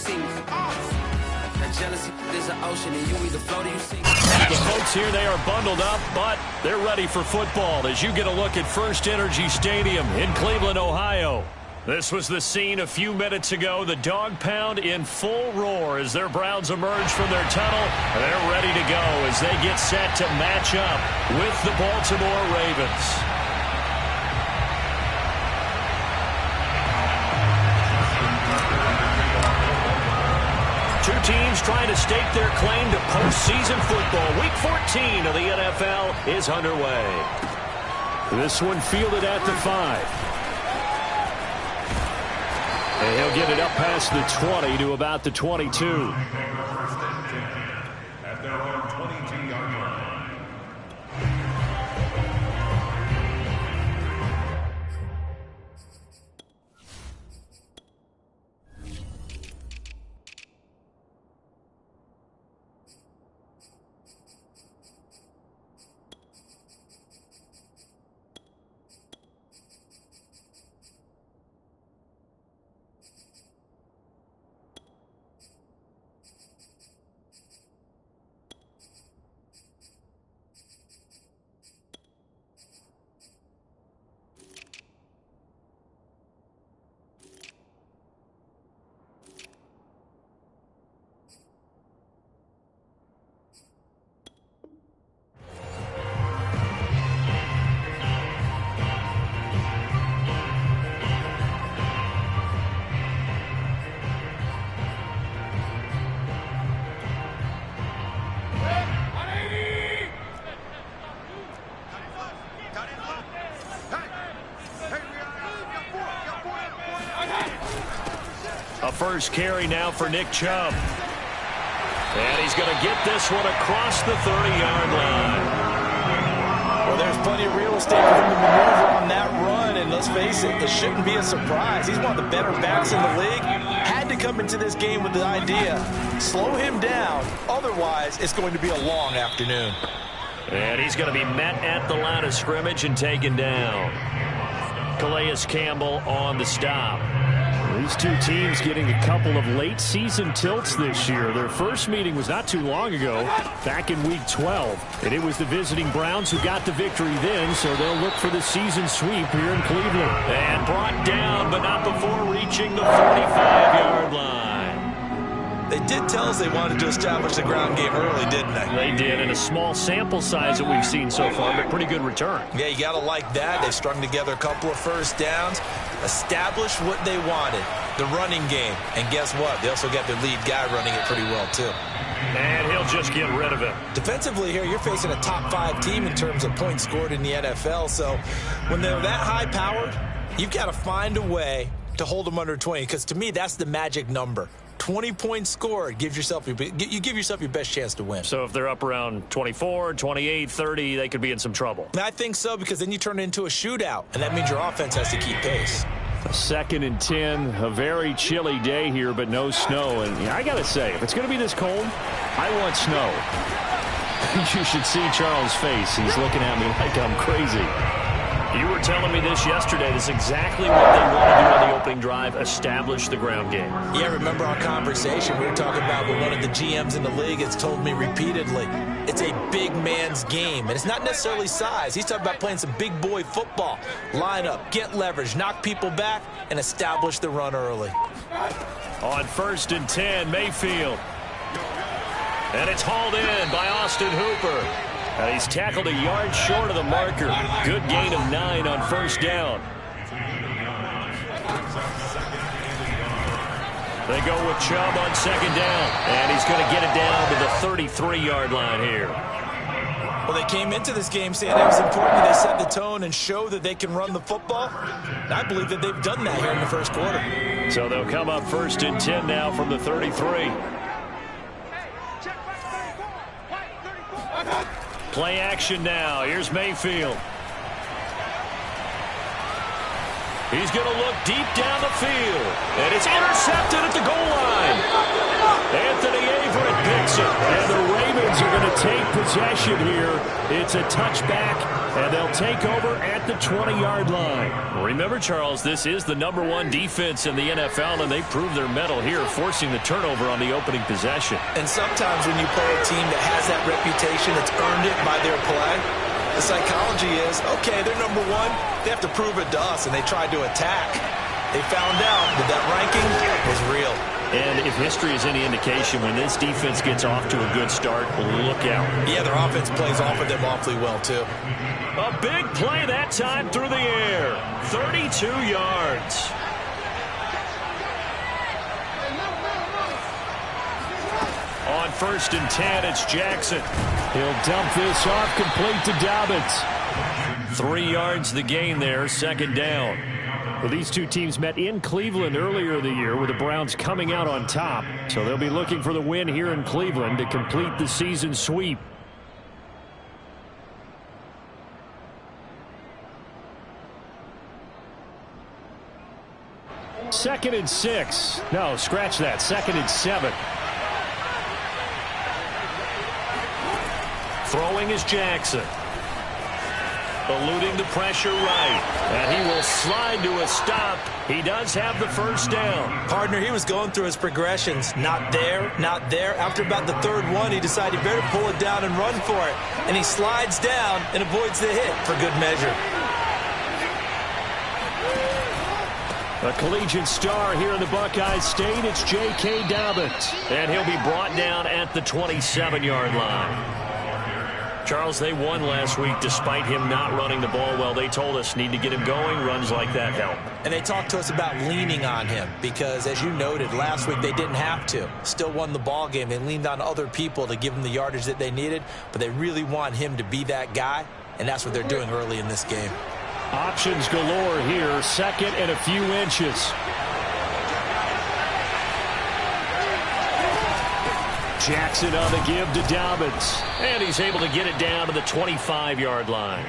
see me. That jealousy is an ocean, and you either float or you sink. The folks here, they are bundled up, but they're ready for football as you get a look at First Energy Stadium in Cleveland, Ohio. This was the scene a few minutes ago. The dog pound in full roar as their Browns emerge from their tunnel. They're ready to go as they get set to match up with the Baltimore Ravens. Two teams trying to stake their claim to postseason football. Week 14 of the NFL is underway. This one fielded at the 5. And he'll get it up past the 20 to about the 22. At their own 22-yard line. A first carry now for Nick Chubb. And he's going to get this one across the 30-yard line. Well, there's plenty of real estate for him to maneuver on that run, and let's face it, it shouldn't be a surprise. He's one of the better backs in the league. Had to come into this game with the idea, slow him down, otherwise it's going to be a long afternoon. And he's going to be met at the line of scrimmage and taken down. Calais Campbell on the stop. These two teams getting a couple of late season tilts this year. Their first meeting was not too long ago, back in week 12. And it was the visiting Browns who got the victory then, so they'll look for the season sweep here in Cleveland. And brought down, but not before reaching the 45-yard line. They did tell us they wanted to establish the ground game early, didn't they? They did, in a small sample size that we've seen so far, but pretty good return. Yeah, you got to like that. They strung together a couple of first downs, established what they wanted, the running game. And guess what? They also got their lead guy running it pretty well, too. And he'll just get rid of it. Defensively here, you're facing a top-5 team in terms of points scored in the NFL. So when they're that high-powered, you've got to find a way to hold them under 20, because to me, that's the magic number. 20 points scored, you give yourself your best chance to win. So if they're up around 24, 28, 30, they could be in some trouble. I think so, because then you turn it into a shootout, and that means your offense has to keep pace. 2nd and 10, a very chilly day here, but no snow. And I got to say, if it's going to be this cold, I want snow. You should see Charles' face. He's looking at me like I'm crazy. You were telling me this yesterday. This is exactly what they want to do on the opening drive, establish the ground game. Yeah, remember our conversation? We were talking about what one of the GMs in the league has told me repeatedly. It's a big man's game, and it's not necessarily size. He's talking about playing some big boy football. Line up, get leverage, knock people back, and establish the run early. On 1st and 10, Mayfield. And it's hauled in by Austin Hooper. He's tackled a yard short of the marker. Good gain of 9 on 1st down. They go with Chubb on 2nd down. And he's going to get it down to the 33-yard line here. Well, they came into this game saying it was important they set the tone and show that they can run the football. I believe that they've done that here in the first quarter. So they'll come up 1st and 10 now from the 33. Play action now. Here's Mayfield. He's going to look deep down the field. And it's intercepted at the goal line. Anthony Averett picks it. And the Ravens are going to take possession here. It's a touchback And they'll take over at the 20-yard line. Remember, Charles, this is the #1 defense in the NFL, and they proved their mettle here, forcing the turnover on the opening possession. And sometimes when you play a team that has that reputation, that's earned it by their play, the psychology is, okay, they're #1. They have to prove it to us, and they tried to attack. They found out that that ranking was real. And if history is any indication, when this defense gets off to a good start, look out. Yeah, their offense plays off of them awfully well, too. A big play that time through the air. 32 yards. On 1st and 10, it's Jackson. He'll dump this off complete to Dobbins. 3 yards the gain there, 2nd down. Well, these two teams met in Cleveland earlier in the year with the Browns coming out on top. So they'll be looking for the win here in Cleveland to complete the season sweep. Second and 6. No, scratch that. 2nd and 7. Throwing is Jackson. Eluding the pressure right. And he will slide to a stop. He does have the 1st down. Partner, he was going through his progressions. Not there, not there. After about the 3rd one, he decided he better pull it down and run for it. And he slides down and avoids the hit for good measure. A collegiate star here in the Buckeye State, it's J.K. Dobbins. And he'll be brought down at the 27-yard line. Charles, they won last week despite him not running the ball well. They told us need to get him going. Runs like that help. And they talked to us about leaning on him because, as you noted, last week they didn't have to. Still won the ball game. They leaned on other people to give them the yardage that they needed, but they really want him to be that guy, and that's what they're doing early in this game. Options galore here. 2nd and a few inches. Jackson on the give to Dobbins. And he's able to get it down to the 25-yard line.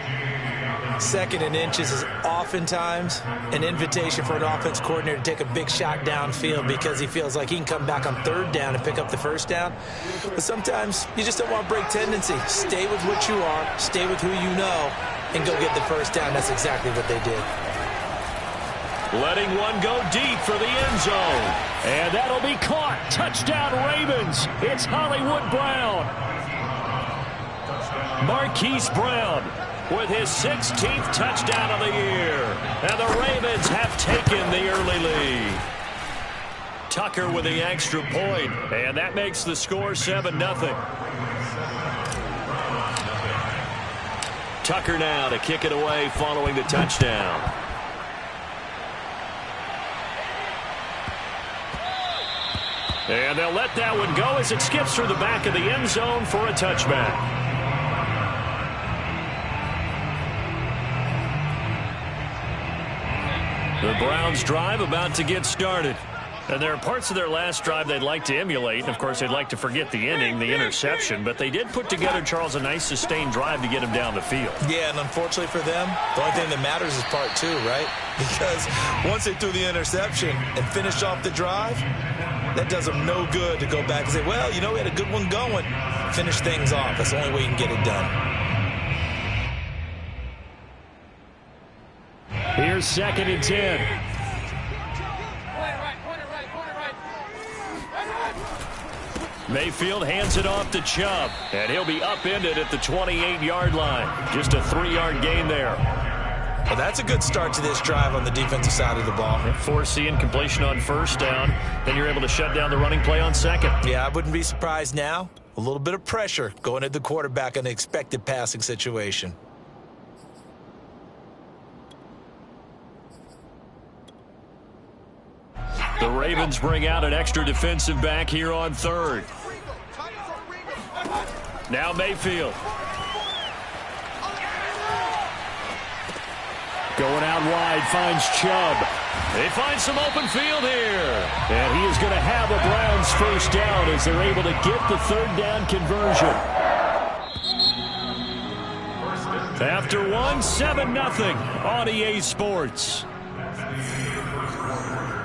2nd and inches is oftentimes an invitation for an offense coordinator to take a big shot downfield because he feels like he can come back on 3rd down and pick up the 1st down. But sometimes you just don't want to break tendency. Stay with what you are, stay with who you know, and go get the 1st down. That's exactly what they did. Letting one go deep for the end zone. And that'll be caught. Touchdown Ravens. It's Hollywood Brown. Marquise Brown with his 16th touchdown of the year. And the Ravens have taken the early lead. Tucker with the extra point. And that makes the score 7-0. Tucker now to kick it away following the touchdown. And they'll let that one go as it skips through the back of the end zone for a touchback. The Browns drive about to get started. And there are parts of their last drive they'd like to emulate. And, of course, they'd like to forget the ending, the interception. But they did put together, Charles, a nice sustained drive to get him down the field. Yeah, and unfortunately for them, the only thing that matters is part 2, right? Because once they threw the interception and finished off the drive, that does them no good to go back and say, well, you know, we had a good one going. Finish things off. That's the only way you can get it done. Here's 2nd and 10. Mayfield hands it off to Chubb, and he'll be upended at the 28-yard line. Just a 3-yard gain there. Well, that's a good start to this drive on the defensive side of the ball. Foreseeing completion on 1st down, then you're able to shut down the running play on 2nd. Yeah, I wouldn't be surprised now. A little bit of pressure going at the quarterback in the expected passing situation. The Ravens bring out an extra defensive back here on 3rd. Now Mayfield. Going out wide, finds Chubb. They find some open field here. And he is going to have a Browns 1st down as they're able to get the 3rd down conversion. After 7-0 on EA Sports.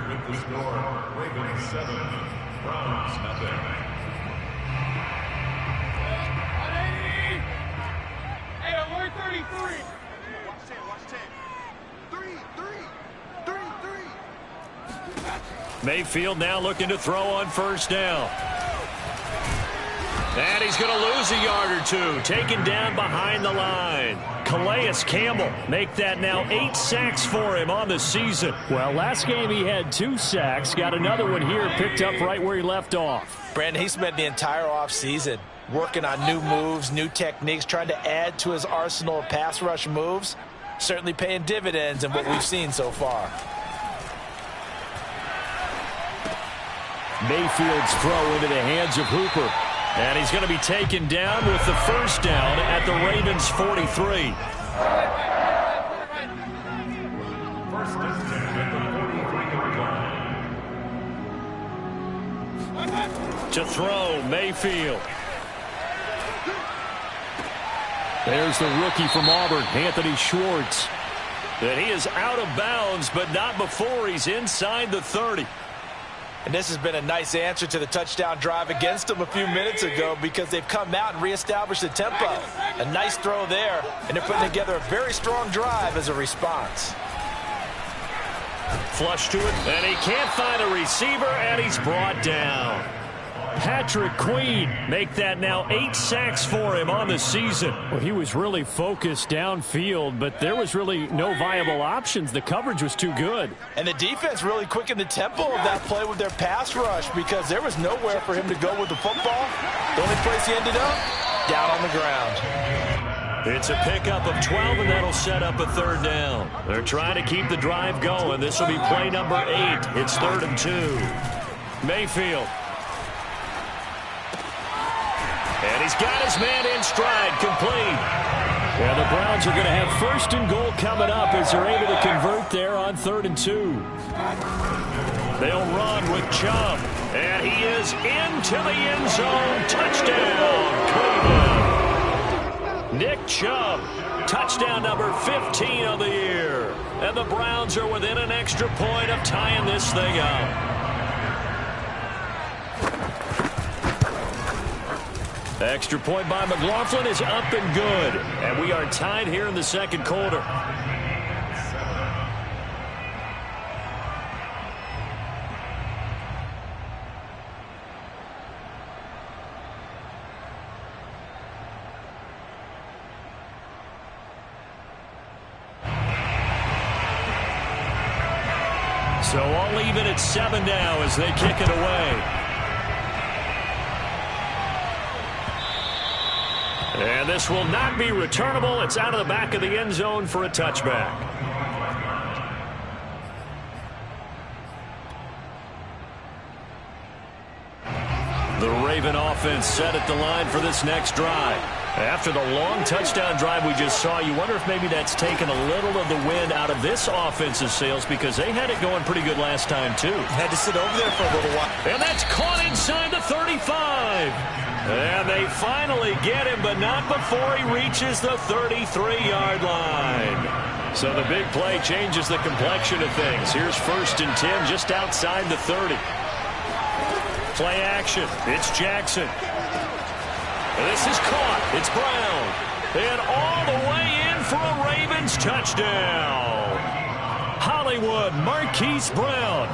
With the score, Ravens 7, Browns nothing. Hey, 133. Mayfield now looking to throw on first down. And he's going to lose a yard or two. Taken down behind the line. Calais Campbell make that now 8 sacks for him on the season. Well, last game he had 2 sacks. Got another one here, picked up right where he left off. Brandon, he spent the entire offseason working on new moves, new techniques, trying to add to his arsenal of pass rush moves. Certainly paying dividends in what we've seen so far. Mayfield's throw into the hands of Hooper. And he's going to be taken down with the first down at the Ravens' 43. First and 10 at the 43-yard line. To throw, Mayfield. There's the rookie from Auburn, Anthony Schwartz. And he is out of bounds, but not before he's inside the 30. And this has been a nice answer to the touchdown drive against them a few minutes ago because they've come out and reestablished the tempo. A nice throw there, and they're putting together a very strong drive as a response. Flush to it, and he can't find a receiver, and he's brought down. Patrick Queen make that now 8 sacks for him on the season. Well, he was really focused downfield, but there was really no viable options. The coverage was too good. And the defense really quickened the tempo of that play with their pass rush because there was nowhere for him to go with the football. The only place he ended up, down on the ground. It's a pickup of 12, and that'll set up a third down. They're trying to keep the drive going. This will be play number 8. It's 3rd and 2. Mayfield. And he's got his man in stride, complete. Yeah, the Browns are going to have 1st and goal coming up as they're able to convert there on 3rd and 2. They'll run with Chubb. And he is into the end zone. Touchdown, Cleveland. Nick Chubb, touchdown number 15 of the year. And the Browns are within an extra point of tying this thing up. Extra point by McLaughlin is up and good. And we are tied here in the second quarter. So all even at 7 now as they kick it away. And this will not be returnable. It's out of the back of the end zone for a touchback. The Raven offense set at the line for this next drive. After the long touchdown drive we just saw, you wonder if maybe that's taken a little of the wind out of this offense's sails because they had it going pretty good last time, too. Had to sit over there for a little while. And that's caught inside the 35. And they finally get him, but not before he reaches the 33-yard line. So the big play changes the complexion of things. Here's 1st and 10 just outside the 30. Play action. It's Jackson. This is caught. It's Brown. And all the way in for a Ravens touchdown. Hollywood Marquise Brown.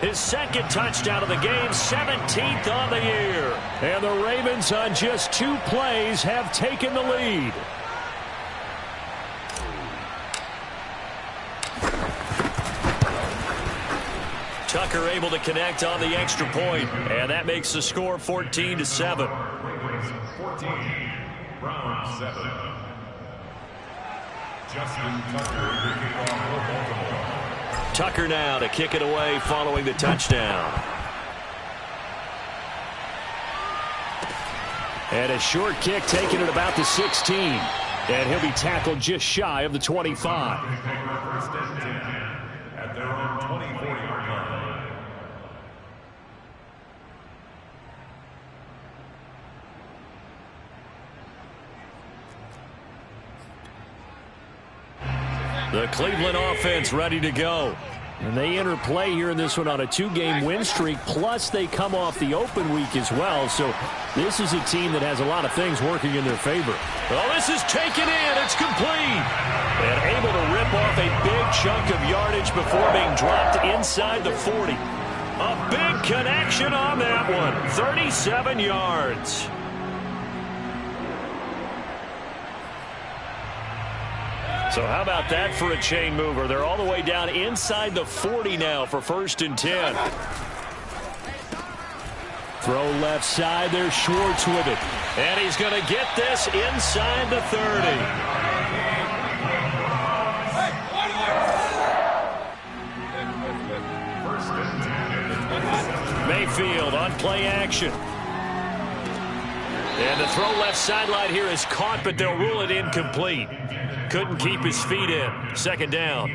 His 2nd touchdown of the game, 17th on the year. And the Ravens on just 2 plays have taken the lead. Tucker able to connect on the extra point, and that makes the score 14-7. Ravens 14, Browns 7. Justin Tucker to kick off for Baltimore. Tucker now to kick it away following the touchdown. And a short kick taken at about the 16. And he'll be tackled just shy of the 25. 1st and 10 at their own 24-yard line. The Cleveland offense ready to go. And they enter play here in this one on a 2-game win streak, plus they come off the open week as well. So this is a team that has a lot of things working in their favor. Well, this is taken in. It's complete. And able to rip off a big chunk of yardage before being dropped inside the 40. A big connection on that one. 37 yards. So how about that for a chain mover? They're all the way down inside the 40 now for 1st and 10. Throw left side. There's Schwartz with it. And he's going to get this inside the 30. Mayfield on play action. And the throw left sideline here is caught, but they'll rule it incomplete. Couldn't keep his feet in. 2nd down.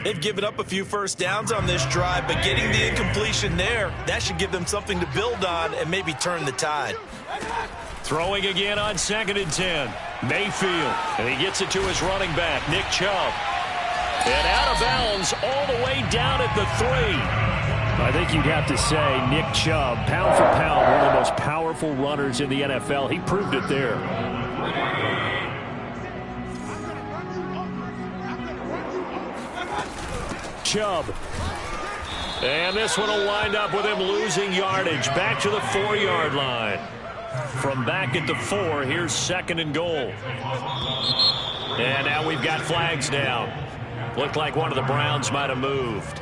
They've given up a few first downs on this drive, but getting the incompletion there, that should give them something to build on and maybe turn the tide. Throwing again on 2nd and 10. Mayfield. And he gets it to his running back, Nick Chubb. And out of bounds all the way down at the 3. I think you'd have to say Nick Chubb, pound for pound, one of the most powerful runners in the NFL. He proved it there. Chubb. And this one will wind up with him losing yardage. Back to the 4-yard line. From back at the 4, here's 2nd and goal. And now we've got flags down. Looked like one of the Browns might have moved.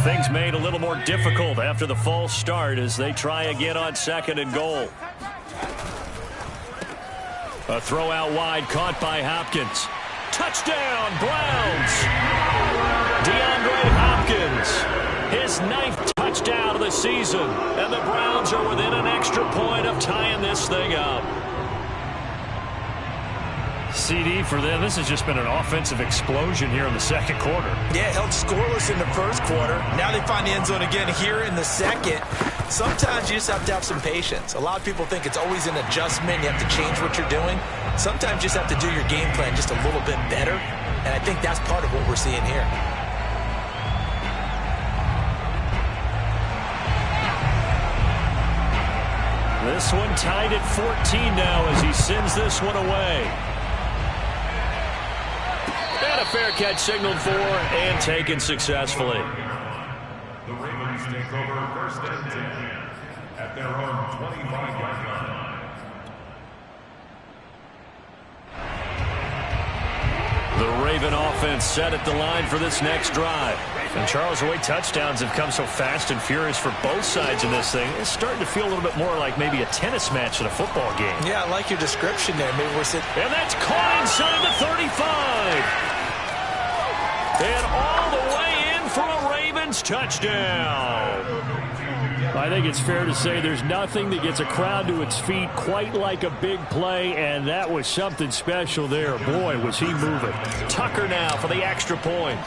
Things made a little more difficult after the false start as they try again on 2nd and goal. A throw out wide caught by Hopkins. Touchdown, Browns! DeAndre Hopkins, his 9th touchdown of the season, and the Browns are within an extra point of tying this thing up. CD for them. This has just been an offensive explosion here in the 2nd quarter. Yeah, held scoreless in the 1st quarter. Now they find the end zone again here in the 2nd. Sometimes you just have to have some patience. A lot of people think it's always an adjustment. You have to change what you're doing. Sometimes you just have to do your game plan just a little bit better. And I think that's part of what we're seeing here. This one tied at 14 now as he sends this one away. And a fair catch signaled for and taken successfully. The Ravens take over 1st and 10 at their own 25-yard line. The Raven offense set at the line for this next drive. And Charles, the way touchdowns have come so fast and furious for both sides in this thing, it's starting to feel a little bit more like maybe a tennis match than a football game. Yeah, I like your description there. Maybe we're sitting. And that's caught inside the 35. And all the way in for a Ravens touchdown. I think it's fair to say there's nothing that gets a crowd to its feet quite like a big play, and that was something special there. Boy, was he moving. Tucker now for the extra point.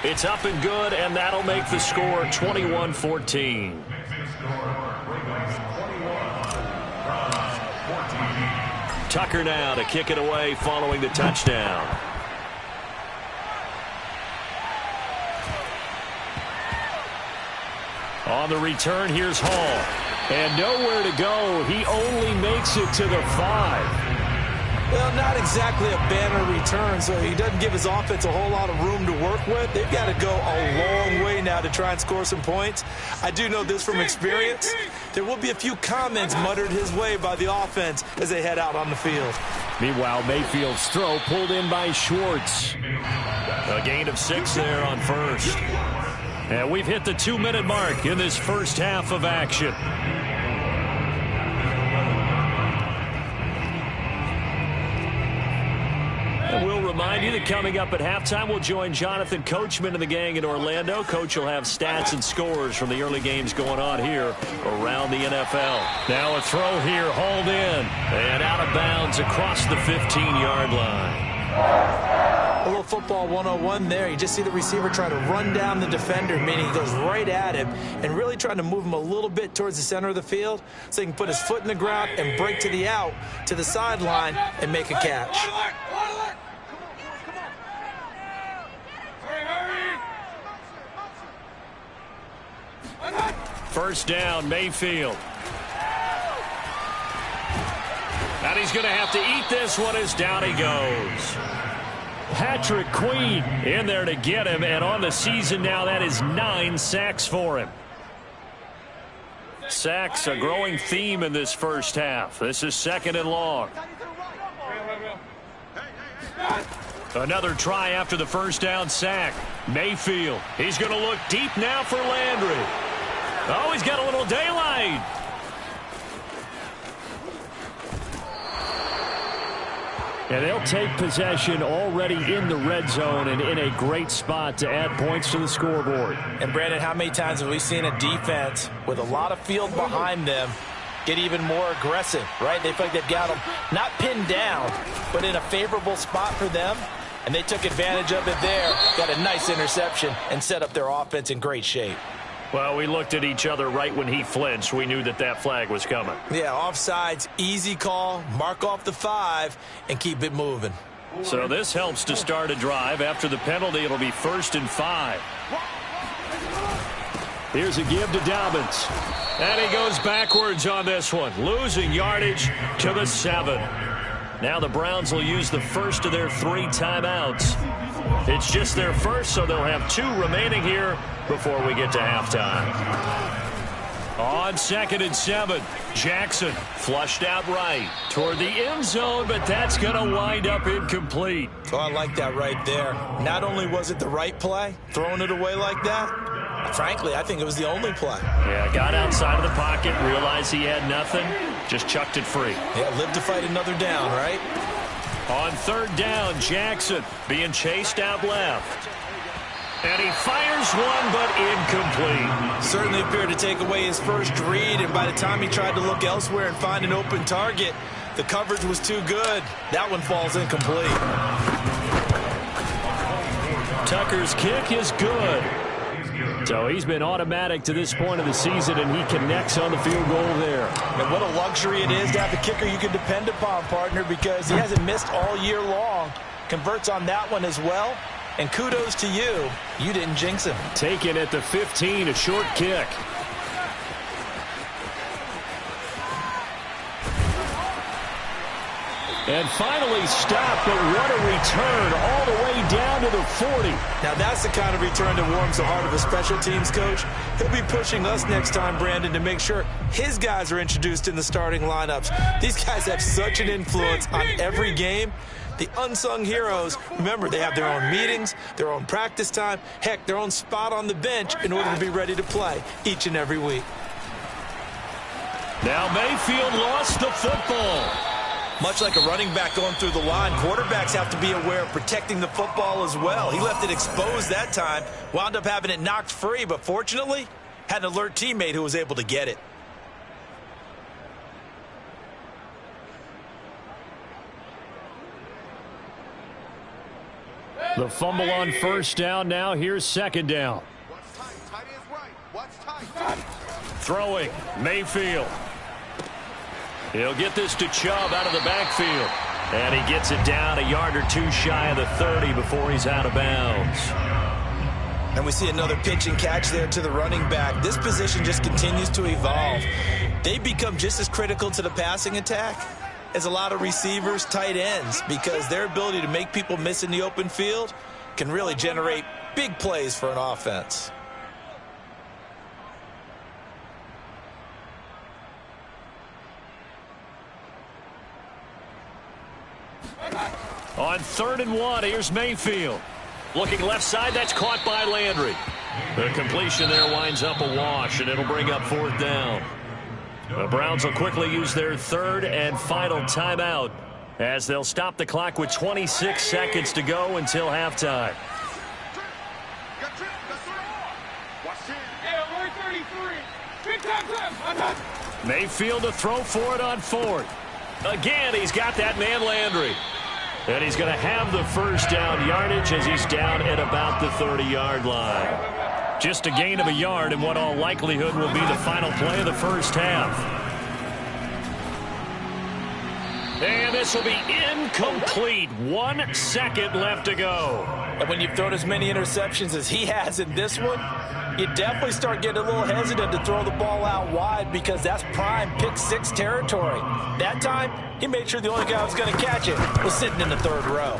It's up and good, and that'll make the score 21-14. Tucker now to kick it away following the touchdown. On the return, here's Hall. And nowhere to go. He only makes it to the 5. Well, not exactly a banner return, so he doesn't give his offense a whole lot of room to work with. They've got to go a long way now to try and score some points. I do know this from experience. There will be a few comments muttered his way by the offense as they head out on the field. Meanwhile, Mayfield's throw pulled in by Schwartz. A gain of 6 there on first. And we've hit the 2-minute mark in this first half of action. And we'll remind you that coming up at halftime, we'll join Jonathan Coachman and the gang in Orlando. Coach will have stats and scores from the early games going on here around the NFL. Now a throw here, hauled in. And out of bounds across the 15-yard line. A little football 101 there. You just see the receiver try to run down the defender, meaning he goes right at him and really trying to move him a little bit towards the center of the field so he can put his foot in the ground and break to the out, to the sideline, and make a catch. First down, Mayfield. And he's going to have to eat this one as down he goes. Patrick Queen in there to get him, and on the season now, that is 9 sacks for him. Sacks, a growing theme in this first half. This is 2nd and long. Another try after the first down sack. Mayfield, he's going to look deep now for Landry. Oh, he's got a little daylight. And they'll take possession already in the red zone and in a great spot to add points to the scoreboard. And, Brandon, how many times have we seen a defense with a lot of field behind them get even more aggressive, right? They feel like they've got them not pinned down, but in a favorable spot for them, and they took advantage of it there, got a nice interception, and set up their offense in great shape. Well, we looked at each other right when he flinched. We knew that that flag was coming. Yeah, offsides, easy call, mark off the 5, and keep it moving. So this helps to start a drive. After the penalty, it'll be 1st and 5. Here's a give to Dobbins. And he goes backwards on this one, losing yardage to the 7. Now the Browns will use the first of their 3 timeouts. It's just their first, so they'll have 2 remaining here before we get to halftime. On 2nd and 7, Jackson flushed out right toward the end zone, but that's going to wind up incomplete. Oh, I like that right there. Not only was it the right play, throwing it away like that, frankly, I think it was the only play. Yeah, got outside of the pocket, realized he had nothing, just chucked it free. Yeah, live to fight another down, right? On 3rd down, Jackson being chased out left. And he fires one, but incomplete. Certainly appeared to take away his first read, and by the time he tried to look elsewhere and find an open target, the coverage was too good. That one falls incomplete. Tucker's kick is good. So he's been automatic to this point of the season, and he connects on the field goal there. And what a luxury it is to have a kicker you can depend upon, partner, because he hasn't missed all year long. Converts on that one as well. And kudos to you. You didn't jinx him. Taken at the 15, a short kick. And finally stopped, but what a return all the way down to the 40. Now that's the kind of return that warms the heart of a special teams coach. He'll be pushing us next time, Brandon, to make sure his guys are introduced in the starting lineups. These guys have such an influence on every game. The unsung heroes, remember, they have their own meetings, their own practice time, heck, their own spot on the bench in order to be ready to play each and every week. Now Mayfield lost the football. Much like a running back going through the line, quarterbacks have to be aware of protecting the football as well. He left it exposed that time, wound up having it knocked free, but fortunately, had an alert teammate who was able to get it. The fumble on 1st down now. Here's 2nd down. Throwing, Mayfield. He'll get this to Chubb out of the backfield. And he gets it down a yard or 2 shy of the 30 before he's out of bounds. And we see another pitch and catch there to the running back. This position just continues to evolve. They become just as critical to the passing attack as a lot of receivers, tight ends, because their ability to make people miss in the open field can really generate big plays for an offense. On 3rd and 1, here's Mayfield. Looking left side, that's caught by Landry. The completion there winds up a wash, and it'll bring up 4th down. The Browns will quickly use their 3rd and final timeout as they'll stop the clock with 26 seconds to go until halftime. Mayfield to throw for it on 4th. Again, he's got that man Landry. And he's going to have the 1st down yardage as he's down at about the 30-yard line. Just a gain of a yard in what all likelihood will be the final play of the first half. And this will be incomplete. 1 second left to go. And when you've thrown as many interceptions as he has in this one, you definitely start getting a little hesitant to throw the ball out wide because that's prime pick six territory. That time, he made sure the only guy who was going to catch it was sitting in the third row.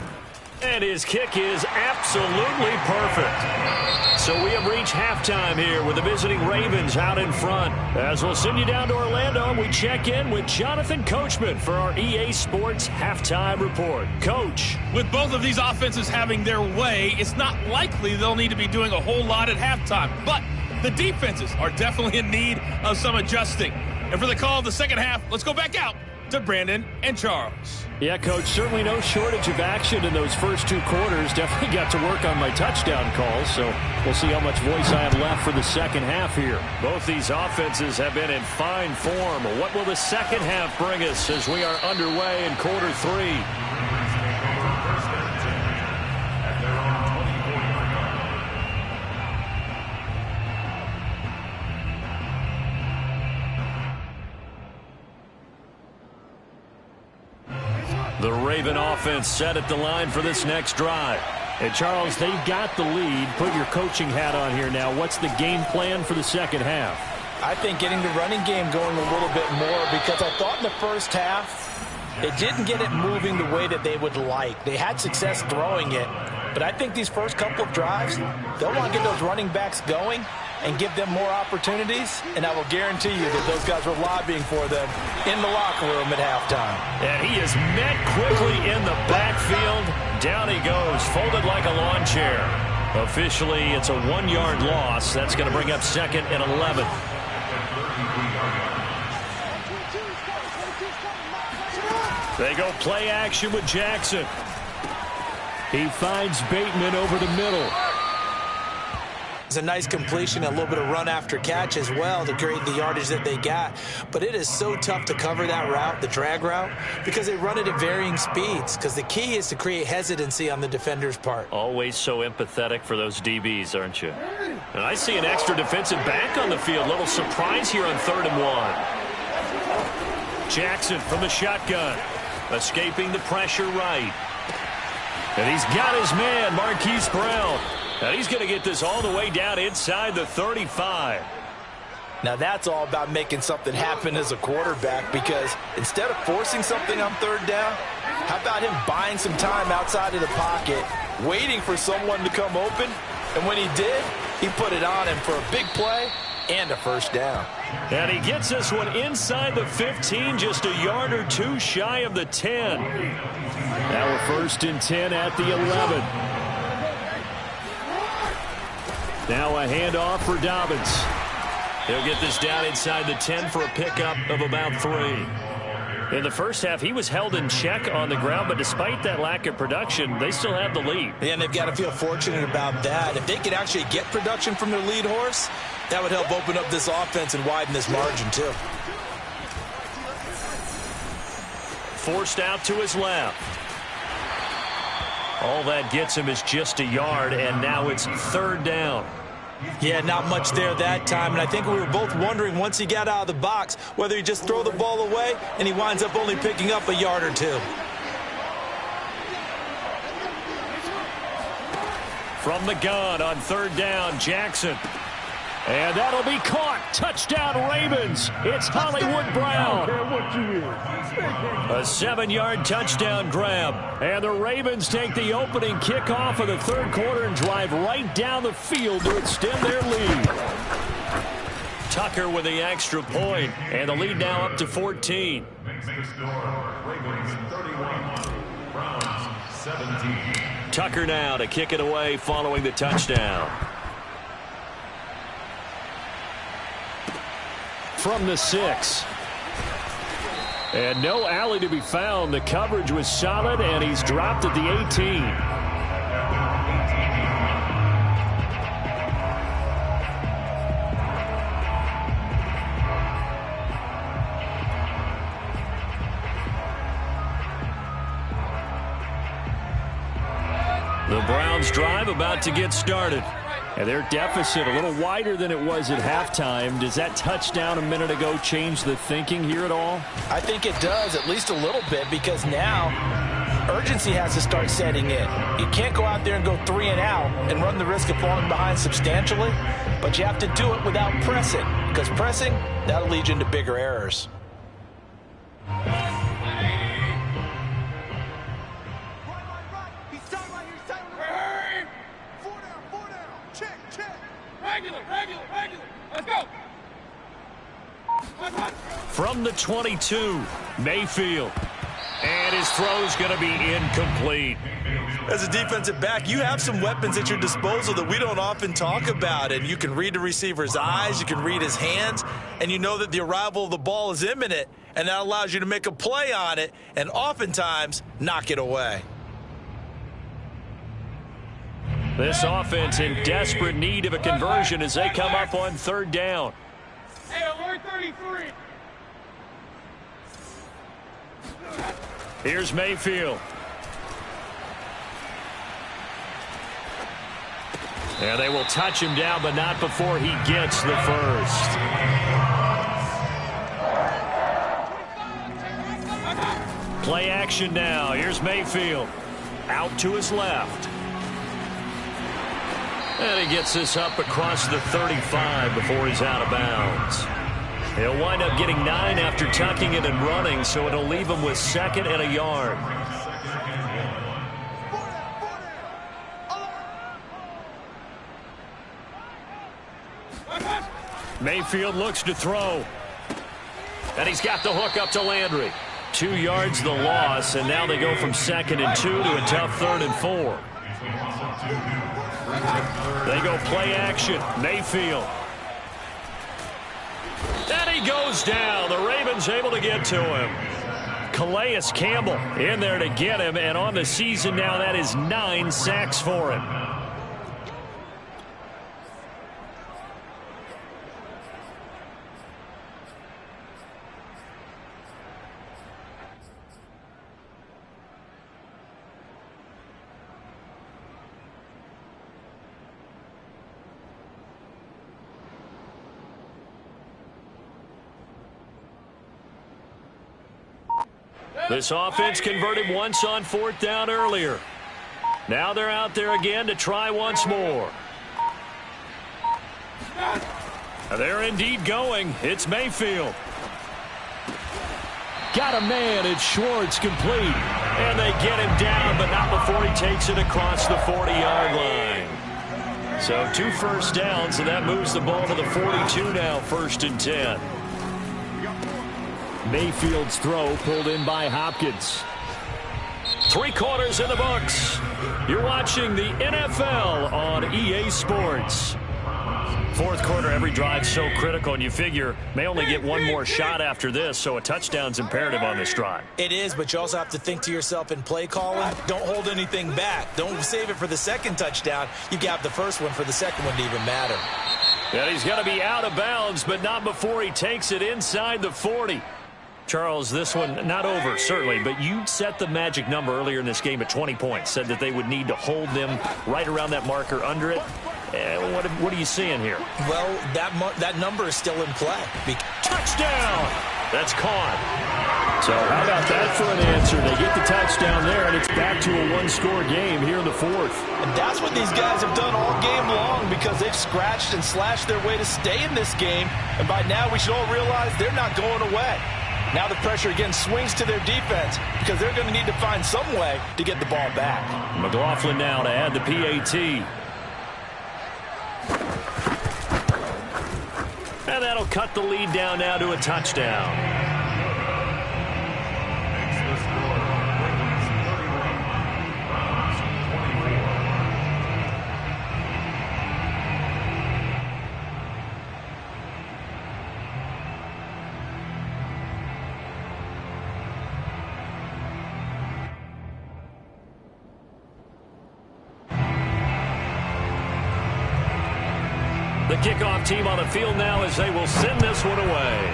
And his kick is absolutely perfect. So we have reached halftime here with the visiting Ravens out in front. As we'll send you down to Orlando, we check in with Jonathan Coachman for our EA Sports Halftime Report. Coach. With both of these offenses having their way, it's not likely they'll need to be doing a whole lot at halftime. But the defenses are definitely in need of some adjusting. And for the call of the second half, let's go back out to Brandon and Charles. Yeah, Coach, certainly no shortage of action in those first two quarters. Definitely got to work on my touchdown calls, so we'll see how much voice I have left for the second half here. Both these offenses have been in fine form. What will the second half bring us as we are underway in quarter three? The Raven offense set at the line for this next drive. And, Charles, they've got the lead. Put your coaching hat on here now. What's the game plan for the second half? I think getting the running game going a little bit more because I thought in the first half they didn't get it moving the way that they would like. They had success throwing it, but I think these first couple of drives, they'll want to get those running backs going and give them more opportunities, and I will guarantee you that those guys were lobbying for them in the locker room at halftime. And he is met quickly in the backfield. Down he goes, folded like a lawn chair. Officially, it's a 1-yard loss. That's going to bring up second and 11. They go play action with Jackson. He finds Bateman over the middle. It's a nice completion, a little bit of run after catch as well to create the yardage that they got. But it is so tough to cover that route, the drag route, because they run it at varying speeds. Because the key is to create hesitancy on the defender's part. Always so empathetic for those DBs, aren't you? And I see an extra defensive back on the field. Little surprise here on 3rd and 1. Jackson from the shotgun. Escaping the pressure right. And he's got his man, Marquise Brown. And he's going to get this all the way down inside the 35. Now that's all about making something happen as a quarterback, because instead of forcing something on 3rd down, how about him buying some time outside of the pocket, waiting for someone to come open, and when he did, he put it on him for a big play and a first down. And he gets this one inside the 15, just a yard or two shy of the 10. Now we're 1st and 10 at the 11. Now a handoff for Dobbins. He'll get this down inside the 10 for a pickup of about 3. In the first half, he was held in check on the ground, but despite that lack of production, they still have the lead. And they've got to feel fortunate about that. If they could actually get production from their lead horse, that would help open up this offense and widen this margin too. Forced out to his left. All that gets him is just a yard, and now it's 3rd down. Yeah, not much there that time, and I think we were both wondering once he got out of the box whether he'd just throw the ball away, and he winds up only picking up a yard or two. From the gun on 3rd down, Jackson. And that'll be caught. Touchdown, Ravens. It's Hollywood Brown. A 7-yard touchdown grab. And the Ravens take the opening kickoff of the 3rd quarter and drive right down the field to extend their lead. Tucker with the extra point, and the lead now up to 14. Makes the score Ravens 31, Browns 17. Tucker now to kick it away following the touchdown. From the 6. And no alley to be found. The coverage was solid, and he's dropped at the 18. The Browns drive about to get started. And their deficit a little wider than it was at halftime. Does that touchdown a minute ago change the thinking here at all? I think it does, at least a little bit, because now urgency has to start setting in. You can't go out there and go 3 and out and run the risk of falling behind substantially, but you have to do it without pressing, because pressing, that'll lead you into bigger errors. Let's go. From the 22, Mayfield. And his throw's going to be incomplete. As a defensive back, you have some weapons at your disposal that we don't often talk about. And you can read the receiver's eyes, you can read his hands, and you know that the arrival of the ball is imminent, and that allows you to make a play on it and oftentimes knock it away. This offense in desperate need of a conversion as they come up on 3rd down. Hey, alert 33. Here's Mayfield. And they will touch him down, but not before he gets the first. Play action now. Here's Mayfield. Out to his left. And he gets this up across the 35 before he's out of bounds. He'll wind up getting 9 after tucking it and running, so it'll leave him with 2nd and a yard. Mayfield looks to throw. And he's got the hook up to Landry. 2 yards the loss, and now they go from 2nd and 2 to a tough 3rd and 4. They go play action. Mayfield. And he goes down. The Ravens able to get to him. Calais Campbell in there to get him, and on the season now that is 9 sacks for him. This offense converted once on 4th down earlier. Now they're out there again to try once more. They're indeed going. It's Mayfield. Got a man. It's Schwartz, complete. And they get him down, but not before he takes it across the 40-yard line. So 2 first downs, and that moves the ball to the 42 now, 1st and 10. Mayfield's throw pulled in by Hopkins. 3 quarters in the books. You're watching the NFL on EA Sports. 4th quarter, every drive so critical, and you figure may only get 1 more shot after this, so a touchdown's imperative on this drive. It is, but you also have to think to yourself in play calling, don't hold anything back. Don't save it for the 2nd touchdown. You got the 1st one for the 2nd one to even matter. And he's going to be out of bounds, but not before he takes it inside the 40. Charles, this one not over, certainly, but you set the magic number earlier in this game at 20 points, said that they would need to hold them right around that marker under it. What are you seeing here? Well, that number is still in play. Touchdown! That's caught. So how about that for an answer? They get the touchdown there, and it's back to a 1-score game here in the 4th. And that's what these guys have done all game long, because they've scratched and slashed their way to stay in this game. And by now, we should all realize they're not going away. Now the pressure again swings to their defense, because they're going to need to find some way to get the ball back. McLaughlin now to add the PAT. And that'll cut the lead down now to a touchdown. The kickoff team on the field now as they will send this one away.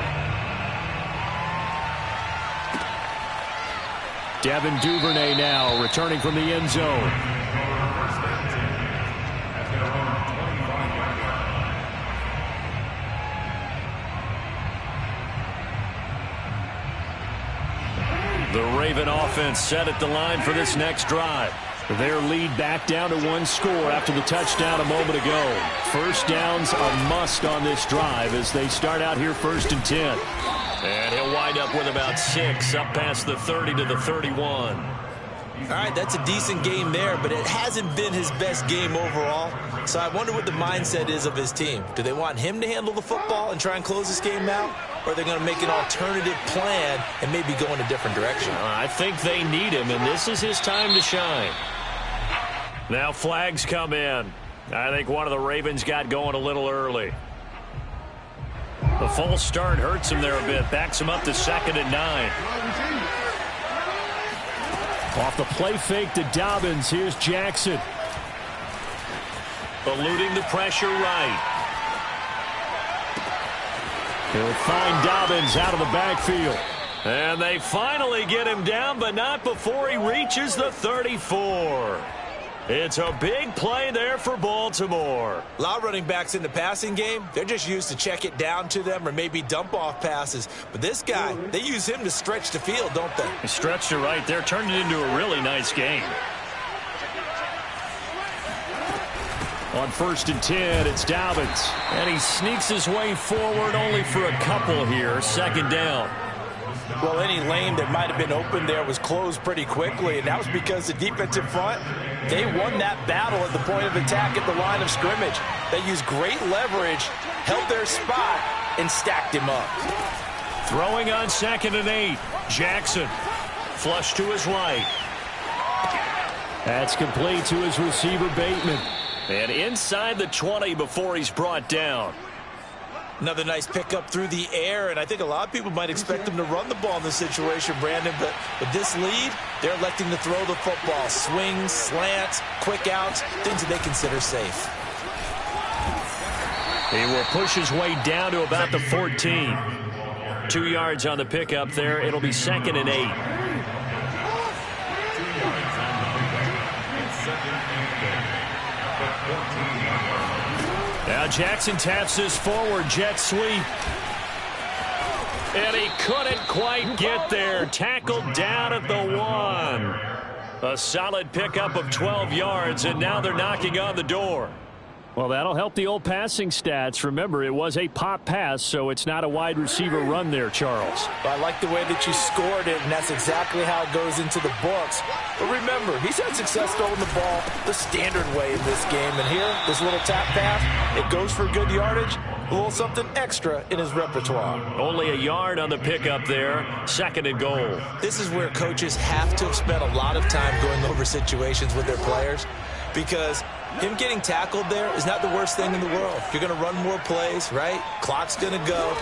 Devin Duvernay now returning from the end zone. The Raven offense set at the line for this next drive. Their lead back down to 1 score after the touchdown a moment ago. First down's a must on this drive as they start out here 1st and 10. And he'll wind up with about 6 up past the 30 to the 31. All right, that's a decent game there, but it hasn't been his best game overall. So I wonder what the mindset is of his team. Do they want him to handle the football and try and close this game out? Or are they going to make an alternative plan and maybe go in a different direction? I think they need him, and this is his time to shine. Now flags come in. I think one of the Ravens got going a little early. The false start hurts him there a bit. Backs him up to 2nd and 9. Off the play fake to Dobbins. Here's Jackson. Eluding the pressure right. He'll find Dobbins out of the backfield. And they finally get him down, but not before he reaches the 34. It's a big play there for Baltimore. A lot of running backs in the passing game, they're just used to check it down to them or maybe dump off passes. But this guy, they use him to stretch the field, don't they? He stretched it right there, turned it into a really nice game. On 1st and 10, it's Dobbins. And he sneaks his way forward only for a couple here. 2nd down. Well, any lane that might have been open there was closed pretty quickly, and that was because the defensive front, they won that battle at the point of attack at the line of scrimmage. They used great leverage, held their spot, and stacked him up. Throwing on 2nd and 8. Jackson. Flush to his right. That's complete to his receiver, Bateman. And inside the 20 before he's brought down. Another nice pickup through the air, and I think a lot of people might expect them to run the ball in this situation, Brandon, but with this lead, they're electing to throw the football. Swings, slants, quick outs, things that they consider safe. He will push his way down to about the 14. 2 yards on the pickup there. It'll be 2nd and 8. Now Jackson taps this forward jet sweep. And he couldn't quite get there. Tackled down at the 1. A solid pickup of 12 yards, and now they're knocking on the door. Well, that'll help the old passing stats. Remember, it was a pop pass, so it's not a wide receiver run there, Charles. Well, I like the way that you scored it, and that's exactly how it goes into the books. But remember, he's had success throwing the ball the standard way in this game. And here, this little tap pass, it goes for good yardage, a little something extra in his repertoire. Only a yard on the pickup there, 2nd and goal. This is where coaches have to have spent a lot of time going over situations with their players, because him getting tackled there is not the worst thing in the world. You're going to run more plays, right? Clock's going to go.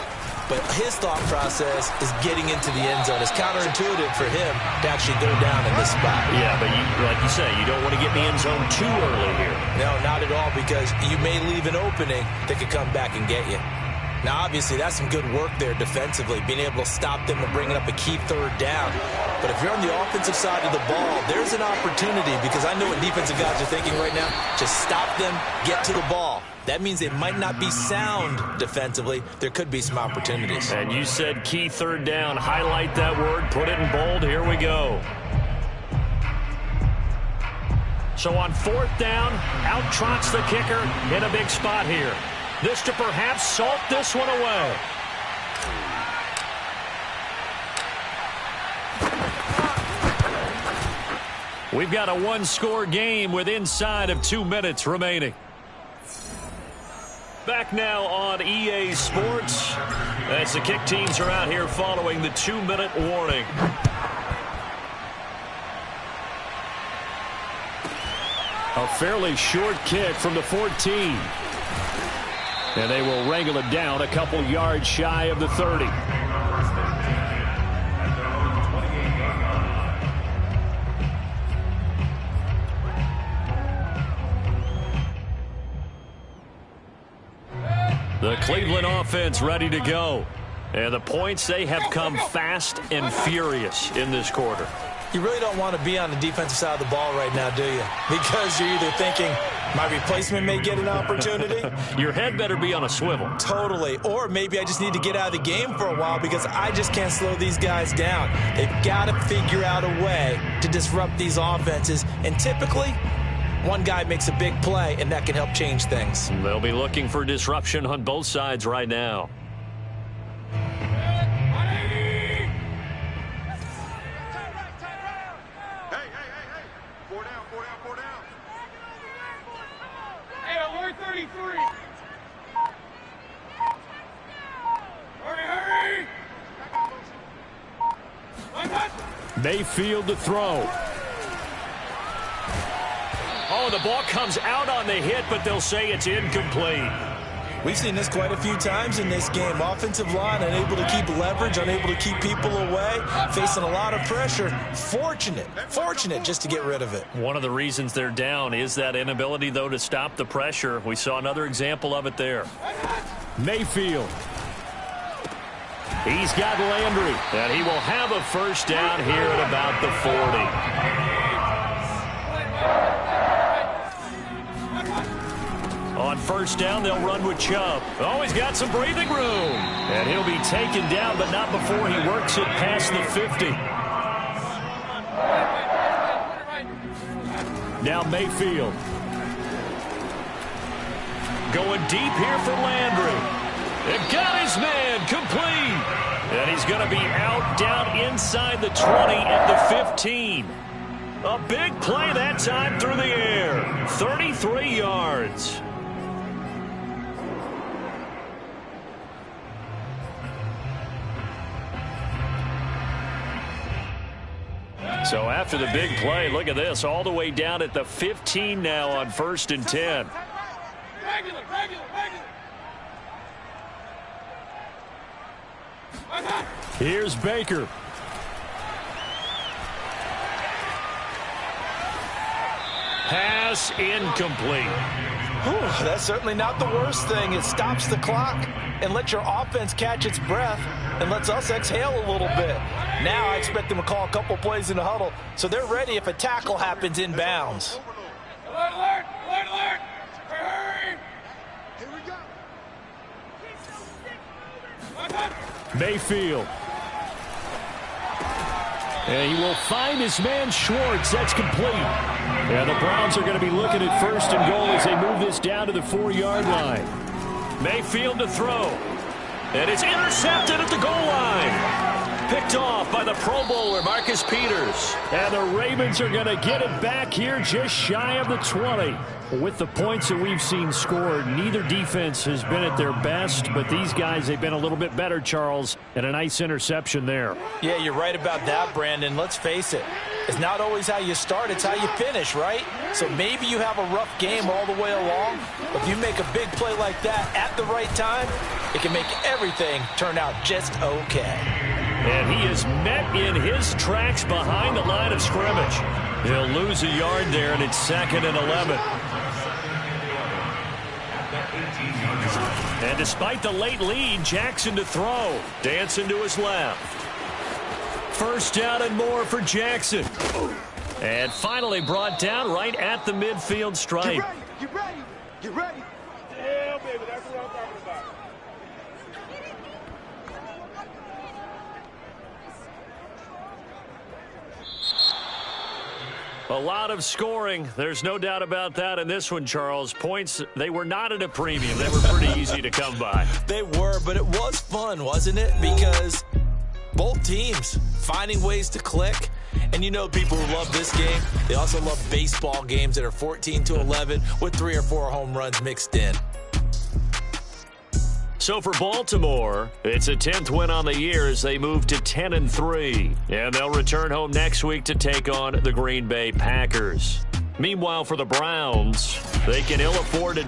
But his thought process is getting into the end zone. It's counterintuitive for him to actually go down in this spot. Yeah, but like you say, you don't want to get in the end zone too early here. No, not at all, because you may leave an opening that could come back and get you. Now, obviously, that's some good work there defensively, being able to stop them and bringing up a key 3rd down. But if you're on the offensive side of the ball, there's an opportunity, because I know what defensive guys are thinking right now. Just stop them, get to the ball. That means they might not be sound defensively. There could be some opportunities. And you said key 3rd down. Highlight that word. Put it in bold. Here we go. So on 4th down, out trots the kicker in a big spot here. This to perhaps salt this one away. We've got a 1-score game with inside of 2 minutes remaining. Back now on EA Sports as the kick teams are out here following the 2-minute warning. A fairly short kick from the 14. And they will wrangle it down a couple yards shy of the 30. The Cleveland offense ready to go. And the points, they have come fast and furious in this quarter. You really don't want to be on the defensive side of the ball right now, do you? Because you're either thinking, My replacement may get an opportunity. Your head better be on a swivel. Totally. Or maybe I just need to get out of the game for a while because I just can't slow these guys down. They've got to figure out a way to disrupt these offenses. And typically, one guy makes a big play, and that can help change things. They'll be looking for disruption on both sides right now. Mayfield to throw. Oh, the ball comes out on the hit, but they'll say it's incomplete. We've seen this quite a few times in this game. Offensive line unable to keep leverage, unable to keep people away, facing a lot of pressure. Fortunate just to get rid of it. One of the reasons they're down is that inability, though, to stop the pressure. We saw another example of it there. Mayfield. He's got Landry, and he will have a first down here at about the 40. On first down, they'll run with Chubb. Oh, he's got some breathing room. And he'll be taken down, but not before he works it past the 50. Now Mayfield. Going deep here for Landry. And got his man complete. And he's going to be out down inside the 20 at the 15. A big play that time through the air. 33 yards. So after the big play, look at this, all the way down at the 15 now on 1st and 10. Regular. Here's Baker. Pass incomplete. That's certainly not the worst thing. It stops the clock and lets your offense catch its breath and lets us exhale a little bit. Now I expect them to call a couple plays in the huddle so they're ready if a tackle happens in bounds. Alert! Hurry! Here we go. Mayfield. And he will find his man Schwartz. That's complete. And the Browns are going to be looking at 1st and goal as they move this down to the 4-yard line. Mayfield to throw. And it's intercepted at the goal line. Picked off by the Pro Bowler, Marcus Peters. And the Ravens are going to get it back here just shy of the 20. With the points that we've seen scored, neither defense has been at their best, but these guys, they've been a little bit better, Charles, and a nice interception there. Yeah, you're right about that, Brandon. Let's face it. It's not always how you start, it's how you finish, right? So maybe you have a rough game all the way along, but if you make a big play like that at the right time, it can make everything turn out just okay. And he is met in his tracks behind the line of scrimmage. He'll lose a yard there, and it's 2nd and 11. And despite the late lead, Jackson to throw. Dancing to his left. First down and more for Jackson. And finally brought down right at the midfield stripe. Get ready. Yeah, baby, that's what I'm talking about. A lot of scoring. There's no doubt about that in this one, Charles. Points, they were not at a premium. They were pretty easy to come by. They were, but it was fun, wasn't it? Because both teams finding ways to click. And you know people who love this game, they also love baseball games that are 14-11 with 3 or 4 home runs mixed in. So for Baltimore, it's a 10th win on the year as they move to 10-3. And they'll return home next week to take on the Green Bay Packers. Meanwhile, for the Browns, they can ill afford to